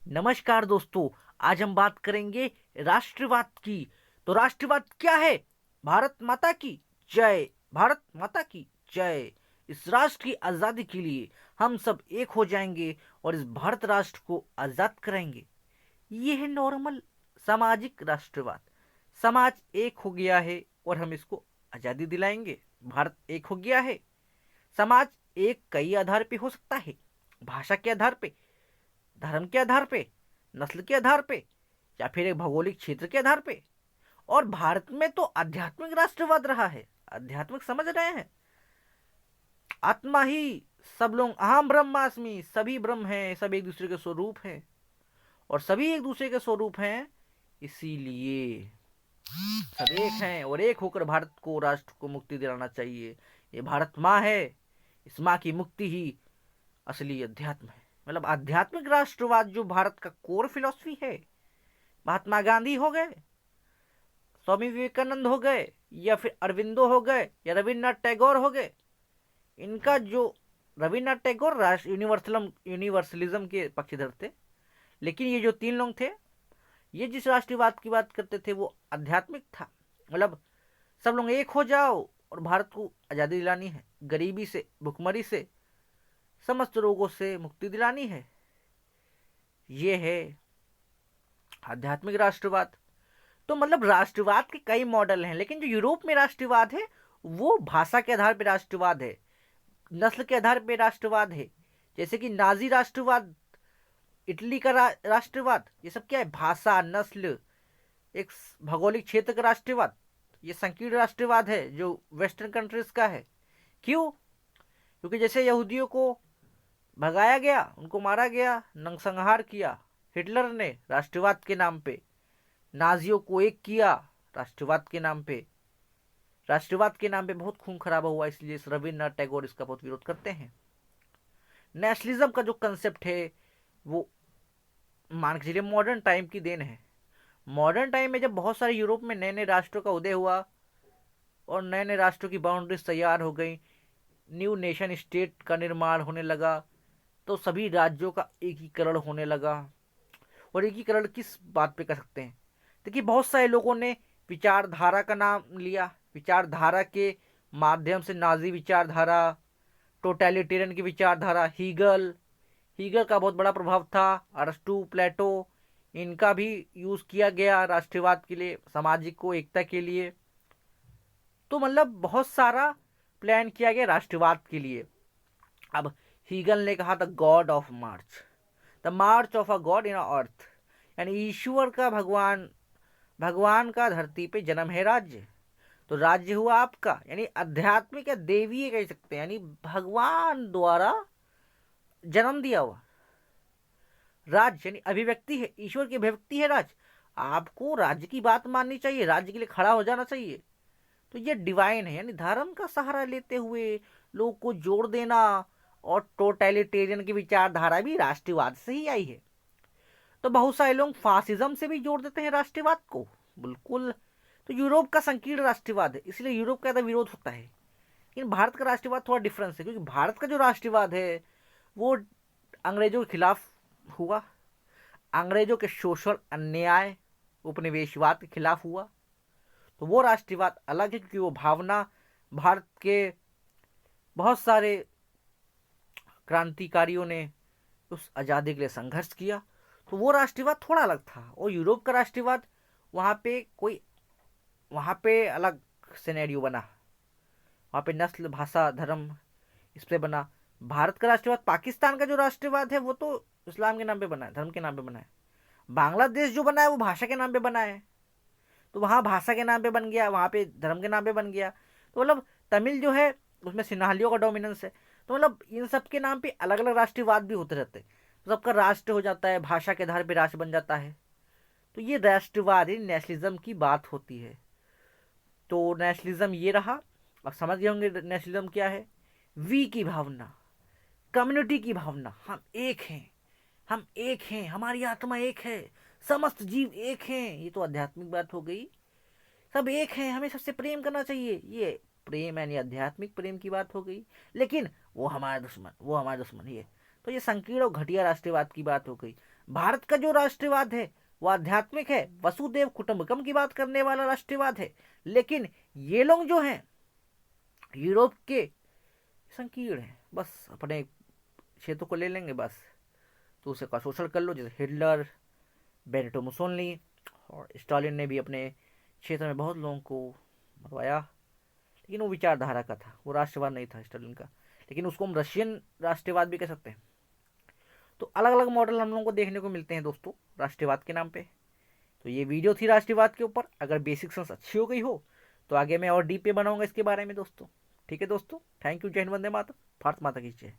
नमस्कार दोस्तों। आज हम बात करेंगे राष्ट्रवाद की। तो राष्ट्रवाद क्या है? भारत माता की जय। भारत माता की जय। इस राष्ट्र की आज़ादी के लिए हम सब एक हो जाएंगे और इस भारत राष्ट्र को आज़ाद कराएंगे। ये है नॉर्मल सामाजिक राष्ट्रवाद। समाज एक हो गया है और हम इसको आज़ादी दिलाएंगे। भारत एक हो गया है। समाज एक कई आधार पे हो सकता है। भाषा के आधार पे, धर्म के आधार पे, नस्ल के आधार पे, या फिर एक भौगोलिक क्षेत्र के आधार पे। और भारत में तो आध्यात्मिक राष्ट्रवाद रहा है। आध्यात्मिक समझ रहे हैं? आत्मा ही सब लोग, अहम ब्रह्मास्मि, सभी ब्रह्म हैं, सब एक दूसरे के स्वरूप हैं और सभी एक दूसरे के स्वरूप हैं। इसीलिए सब एक हैं और एक होकर भारत को, राष्ट्र को मुक्ति दिलाना चाहिए। ये भारत माँ है। इस माँ की मुक्ति ही असली अध्यात्म है। मतलब आध्यात्मिक राष्ट्रवाद जो भारत का कोर फिलॉसफी है। महात्मा गांधी हो गए, स्वामी विवेकानंद हो गए, या फिर अरविंदो हो गए, या रविन्द्रनाथ टैगोर हो गए। इनका जो, रविन्द्रनाथ टैगोर राष्ट्र यूनिवर्सलिज्म के पक्षधर थे, लेकिन ये जो तीन लोग थे, ये जिस राष्ट्रवाद की बात करते थे वो आध्यात्मिक था। मतलब सब लोग एक हो जाओ और भारत को आज़ादी दिलानी है, गरीबी से, भुखमरी से, समस्त रोगों से मुक्ति दिलानी है। ये है आध्यात्मिक राष्ट्रवाद। तो मतलब राष्ट्रवाद के कई मॉडल हैं, लेकिन जो यूरोप में राष्ट्रवाद है वो भाषा के आधार पर राष्ट्रवाद है, नस्ल के आधार पर राष्ट्रवाद है। जैसे कि नाजी राष्ट्रवाद, इटली का राष्ट्रवाद, ये सब क्या है? भाषा, नस्ल, एक भौगोलिक क्षेत्र का राष्ट्रवाद। ये संकीर्ण राष्ट्रवाद है जो वेस्टर्न कंट्रीज का है। क्यों? क्योंकि जैसे यहूदियों को भगाया गया, उनको मारा गया, नरसंहार किया हिटलर ने राष्ट्रवाद के नाम पे, नाजियों को एक किया राष्ट्रवाद के नाम पे। राष्ट्रवाद के नाम पे बहुत खून खराबा हुआ, इसलिए रविन्द्रनाथ टैगोर इसका बहुत विरोध करते हैं। नेशनलिज्म का जो कंसेप्ट है वो मान के चलिए मॉडर्न टाइम की देन है। मॉडर्न टाइम में जब बहुत सारे यूरोप में नए नए राष्ट्रों का उदय हुआ और नए नए राष्ट्रों की बाउंड्रीज तैयार हो गई, न्यू नेशन स्टेट का निर्माण होने लगा, तो सभी राज्यों का एकीकरण होने लगा। और एकीकरण किस बात पे कर सकते हैं? देखिए, बहुत सारे लोगों ने विचारधारा का नाम लिया। विचारधारा के माध्यम से नाजी विचारधारा, टोटलिटेरियन की विचारधारा, हीगल, हीगल का बहुत बड़ा प्रभाव था, अरस्तु, प्लेटो, इनका भी यूज किया गया राष्ट्रवाद के लिए, सामाजिक को एकता के लिए। तो मतलब बहुत सारा प्लान किया गया राष्ट्रवाद के लिए। अब हीगल ने कहा the god of march, the march of a god in earth, यानी ईश्वर का, भगवान, भगवान का धरती पे जन्म है, राज्य। तो राज्य हुआ आपका, यानी आध्यात्मिक या देवीय कह सकते हैं, यानी भगवान द्वारा जन्म दिया हुआ राज्य, यानी अभिव्यक्ति है, ईश्वर की अभिव्यक्ति है राज्य। आपको राज्य की बात माननी चाहिए, राज्य के लिए खड़ा हो जाना चाहिए। तो ये डिवाइन है, यानी धर्म का सहारा लेते हुए लोग को जोड़ देना। और टोटलिटेरियन की विचारधारा भी राष्ट्रवाद से ही आई है। तो बहुत सारे लोग फासिज्म से भी जोड़ देते हैं राष्ट्रवाद को, बिल्कुल। तो यूरोप का संकीर्ण राष्ट्रवाद है, इसलिए यूरोप का ज्यादा विरोध होता है। लेकिन भारत का राष्ट्रवाद थोड़ा डिफरेंस है, क्योंकि भारत का जो राष्ट्रवाद है वो अंग्रेजों के खिलाफ हुआ, अंग्रेजों के शोषण, अन्याय, उपनिवेशवाद के खिलाफ हुआ। तो वो राष्ट्रवाद अलग है, क्योंकि वो भावना, भारत के बहुत सारे क्रांतिकारियों ने उस आज़ादी के लिए संघर्ष किया। तो वो राष्ट्रवाद थोड़ा अलग था। और यूरोप का राष्ट्रवाद, वहाँ पे कोई, वहाँ पे अलग सिनेरियो बना, वहाँ पे नस्ल, भाषा, धर्म इस पे बना। भारत का राष्ट्रवाद, पाकिस्तान का जो राष्ट्रवाद है वो तो इस्लाम के नाम पे बना है, धर्म के नाम पे बना है। बांग्लादेश जो बना है वो भाषा के नाम पे बना है, तो वहाँ भाषा के नाम पे बन गया, वहाँ पे धर्म के नाम पे बन गया। तो मतलब तमिल जो है उसमें सिन्हालियों का डोमिनेंस है। तो मतलब इन सब के नाम पे अलग अलग राष्ट्रवाद भी होते रहते हैं। तो सबका राष्ट्र हो जाता है, भाषा के आधार पर राष्ट्र बन जाता है। तो ये राष्ट्रवाद, नेशनलिज्म की बात होती है। तो नेशनलिज्म ये रहा। अब समझ गए होंगे नेशनलिज्म क्या है। वी की भावना, कम्युनिटी की भावना, हम एक हैं, हम एक हैं, हमारी आत्मा एक है, समस्त जीव एक हैं। ये तो आध्यात्मिक बात हो गई। सब एक हैं, हमें सबसे प्रेम करना चाहिए, ये प्रेम यानी आध्यात्मिक प्रेम की बात हो गई। लेकिन वो हमारा दुश्मन, वो हमारा दुश्मन, ये तो ये संकीर्ण और घटिया राष्ट्रवाद की बात हो गई। भारत का जो राष्ट्रवाद है वो आध्यात्मिक है, वसुदेव कुटुंबकम की बात करने वाला राष्ट्रवाद है। लेकिन ये लोग जो हैं यूरोप के संकीर्ण हैं, बस अपने क्षेत्र को ले लेंगे बस, तो उसे का शोषण कर लो, जैसे हिटलर, बेनिटो मुसोलिनी और स्टालिन ने भी अपने क्षेत्र में बहुत लोगों को मरवाया। लेकिन वो विचारधारा का था, वो राष्ट्रवाद नहीं था स्टालिन का, लेकिन उसको हम रशियन राष्ट्रवाद भी कह सकते हैं। तो अलग अलग मॉडल हम लोगों को देखने को मिलते हैं दोस्तों राष्ट्रवाद के नाम पे। तो ये वीडियो थी राष्ट्रवाद के ऊपर। अगर बेसिक सेंस अच्छी हो गई हो तो आगे मैं और डीप पे बनाऊंगा इसके बारे में दोस्तों। ठीक है दोस्तों, थैंक यू। जय हिंद, वंदे मातरम, भारत माता की जय।